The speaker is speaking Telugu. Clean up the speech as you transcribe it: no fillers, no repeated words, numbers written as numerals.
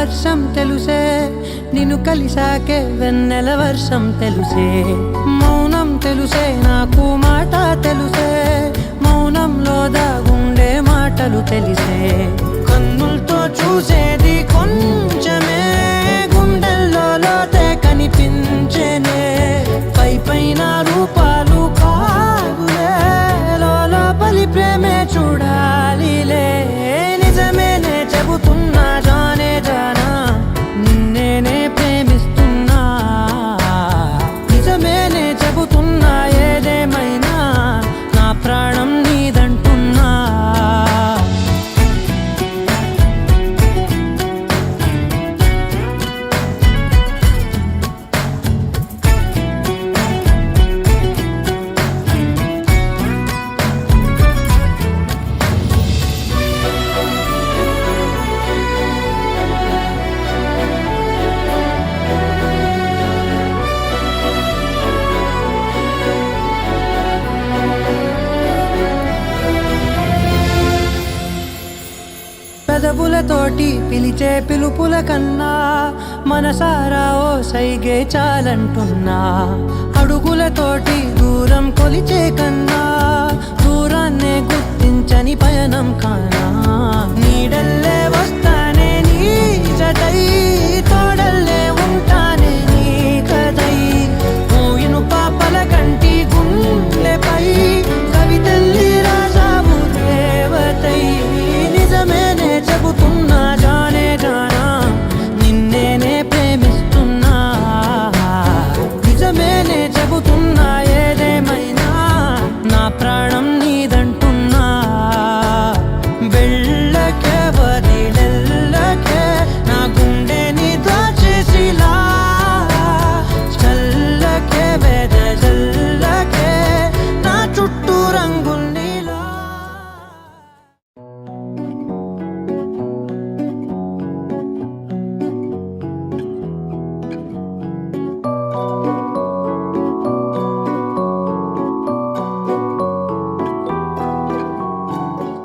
వర్షం తెలుసే, నిన్ను కలిసాకే వెన్నెల వర్షం తెలుసే. మౌనం తెలుసే నాకు మాట తెలుసే, మౌనంలో దాగుండే మాటలు తెలిసే. కన్నులతో చూసేది కొంచెమే, గుండెల్లో లోతే కనిపించేనే. పై పైన రూపాలు కాదులే, లోపలి ప్రేమే చూడాలిలే. నిజమేనే చెబుతున్నా జానే జానా, నిన్నేనే ప్రేమిస్తున్నా. నిజమేనే చెబుతున్నా ఏదేమైనా, నా ప్రాణం నీదంటున్నా. పెదవులతోటి పిలిచే పిలుపుల కన్నా, మనసారా ఓ సైగే చాలంటున్నా. అడుగులతోటి దూరం కొలిచే కన్నా, దూరాన్నే గుర్తించని పయనం కానా. నీడల్లే వస్తానే నీ జతై, తోడల్లే ఉంటానే నీ కథై. మూయిను పాపల కంటి గుండెపై, కవితల్లి రాజావు దేవతై. నిజమేనే చెబుతున్నా జానే జానా, నిన్నేనే ప్రేమిస్తున్నా. నిజమేనే చెబుతున్నా